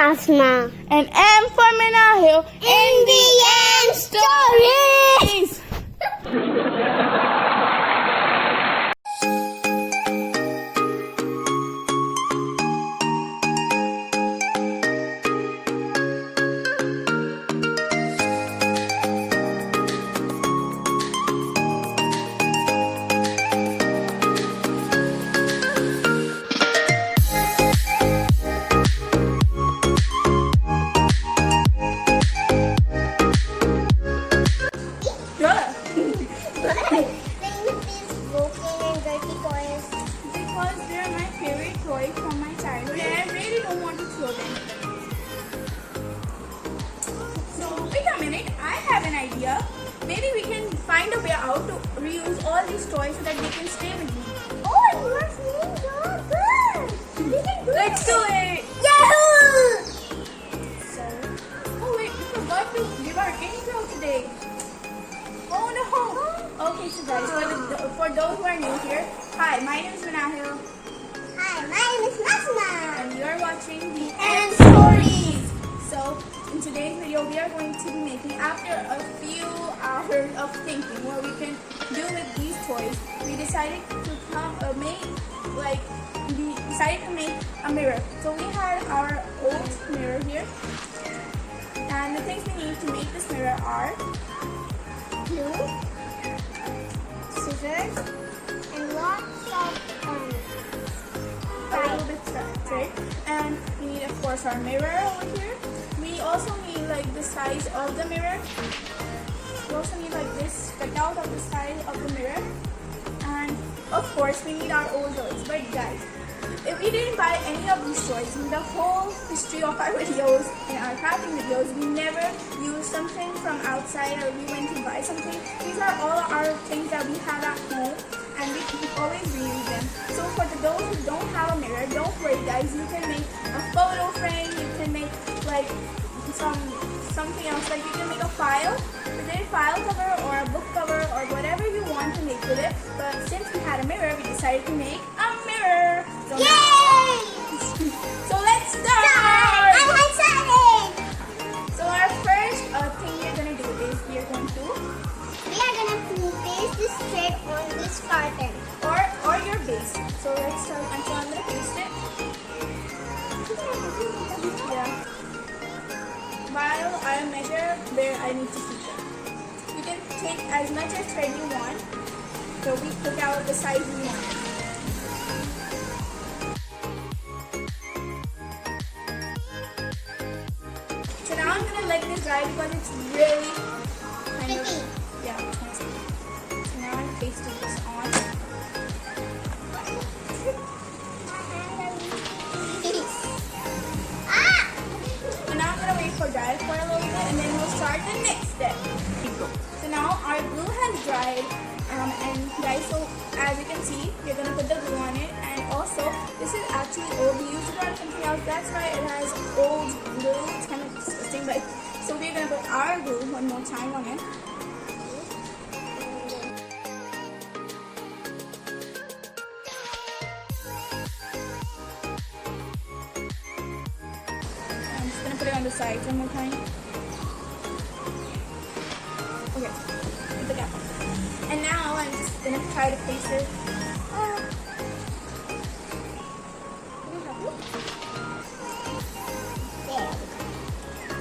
Asma. And M for Minahil. In the end stories. Because they're my favorite toys from my childhood and I really don't want to throw them. So wait a minute, I have an idea. Maybe we can find a way out to reuse all these toys so that they can stay with me. Oh, you are feeling so good. We can do Let's do it! Yahoo! So, oh wait, we forgot to give our intro today. Oh no! Okay, so guys, for those who are new here, hi, my name is Minahil Hi, my name is Asma. and you are watching the And End Stories. So, in today's video, we are going to be making, after a few hours of thinking what we can do with these toys, we decided to make a mirror. So we had our old mirror here, and the things we need to make this mirror are Glue, scissors, and lots of a little bit thread, and we need, of course, our mirror over here. We also need like the size of the mirror. We also need like this cutout of the size of the mirror, and of course we need our old toys. But guys, if we didn't buy any of these toys in the whole history of our videos, in our crafting videos, we never used something from outside or we went to buy something. These are all our things that we have at home and we always reuse them. So for those who don't have a mirror, don't worry guys, you can make a photo frame, you can make like something else, like you can make a file cover or a book cover or whatever you want to make with it. But since we had a mirror, we decided to make a mirror. So Yay! so let's start! I'm excited! So our first thing we're gonna do is we are going to Paste this thread on this carton. or your base. So let's start. And so I'm gonna paste it. Yeah. While I measure where I need to keep it. You can take as much as thread you want. So we pick out the size we want. So now I'm gonna let this dry because it's really kind of Sticky. yeah, it's messy. So now I'm pasting this on. So now I'm gonna wait for dry for a little bit and then we'll start the next step. So now our glue has dried and guys, so as you can see, you're gonna put the glue on it, and also this is actually old. We used it on something else, that's why it has old glue. It's kind of disgusting, but so we're gonna put our glue one more time on it. I'm just gonna put it on the sides one more time. Okay, put the gap. And now I'm just gonna try to paste it.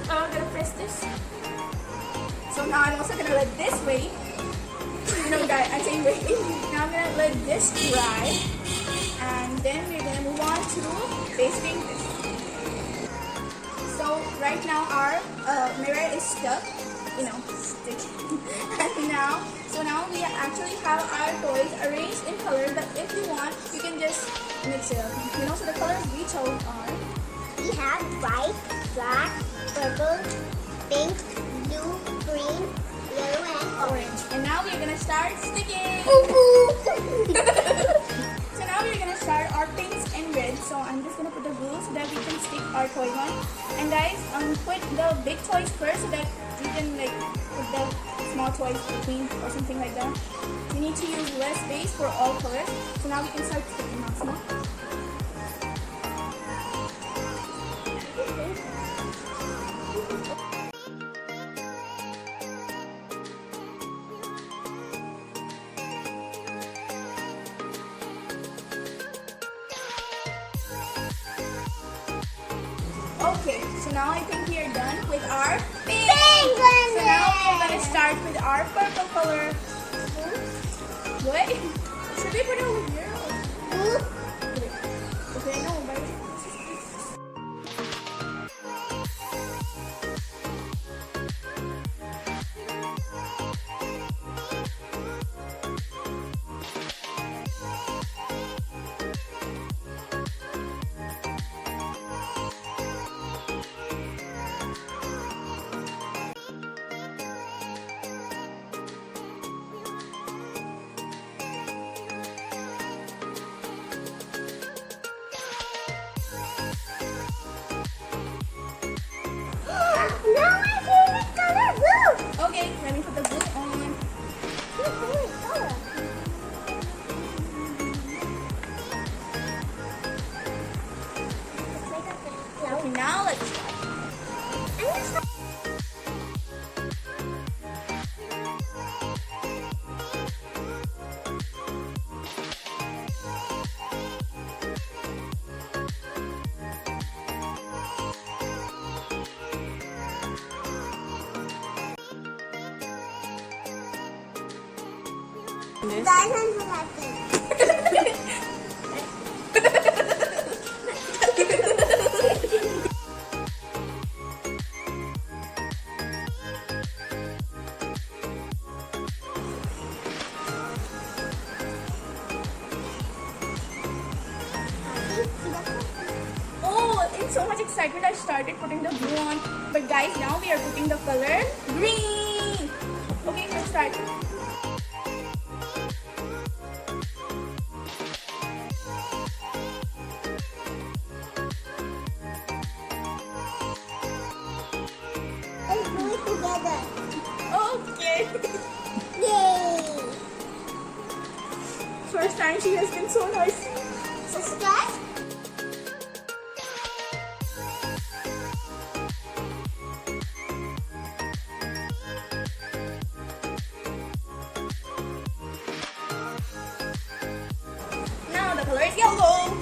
I'm gonna press this. So now I'm also gonna let this wait. No, guys, I'm saying wait. Now I'm gonna let this dry, and then we're gonna move on to pasting this. So right now our mirror is stuck, sticky. And now we actually have our toys arranged in colors, but if you want, you can just mix it up. So the colors we chose are, We have white, black, purple, pink, blue, green, yellow, and orange. And now we're gonna start sticking. So now we're gonna start our pinks and reds. So I'm just gonna put the glue so that we can stick our toys on. And guys, put the big toys first so that you can like put the small toys between or something like that. You need to use less space for all colors. So now we can start sticking now. So now I think we are done with our pink. Pink one. So now we're gonna start with our purple color. Wait, should we put it over here? Okay, no, but Now my favorite color, blue. okay, let me put the blue on. My favorite color. It's like a cloud. Okay, now let's start. I'm gonna start. This. Guys, I'm so happy. Oh, in so much excitement, I started putting the blue on. But guys, now we are putting the color green. Okay, let's start. Let's do it together. Okay. Yay! First time she has been so nice. Subscribe. Now the color is yellow.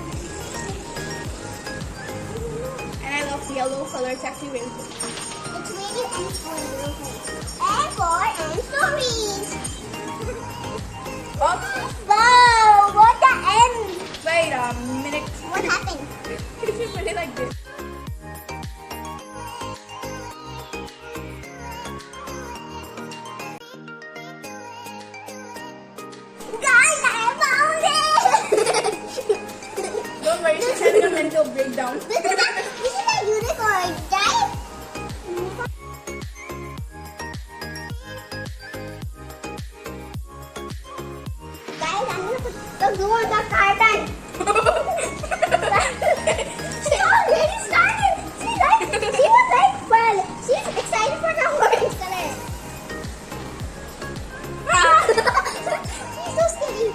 And I love yellow color. It's actually really cool. It's really and for little things. And for and stories. Oh, Wow! What the end? wait a minute. What happened? You should put it like this. Guys, I found it! Don't worry, she's having a mental breakdown. This is a unicorn, guys. Guys, I'm gonna put the glue on the carton. She already started. She was like, well, she's excited for the orange color. She's so skinny.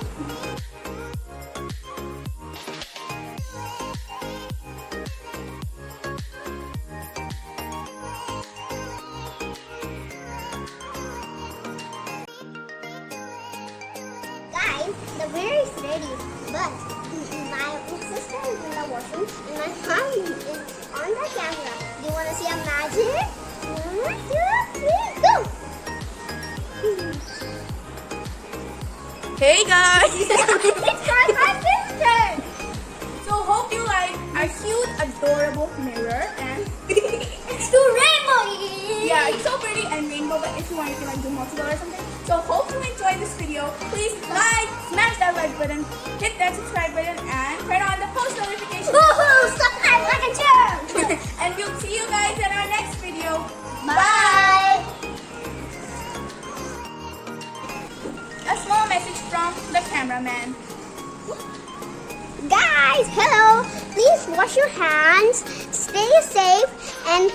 Guys, the beer is ready, but my sister is in the washroom and my mom is on the camera. Do you want to see a magic? 1, 2, 3, go! Hey guys! It's my sister! So hope you like our cute, adorable mirror and It's too rainbow! yeah, it's so pretty and rainbow. But if you want, you can like do multiple or something. So hope you enjoyed this video. Please like, smash that like button, hit that subscribe button, and turn on the post notifications. Woohoo! Subscribe like a jerk! And we'll see you guys in our next video. Bye! A small message from the cameraman. Guys, hello! Please wash your hands, stay safe, and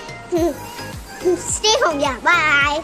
stay home. Yeah, bye!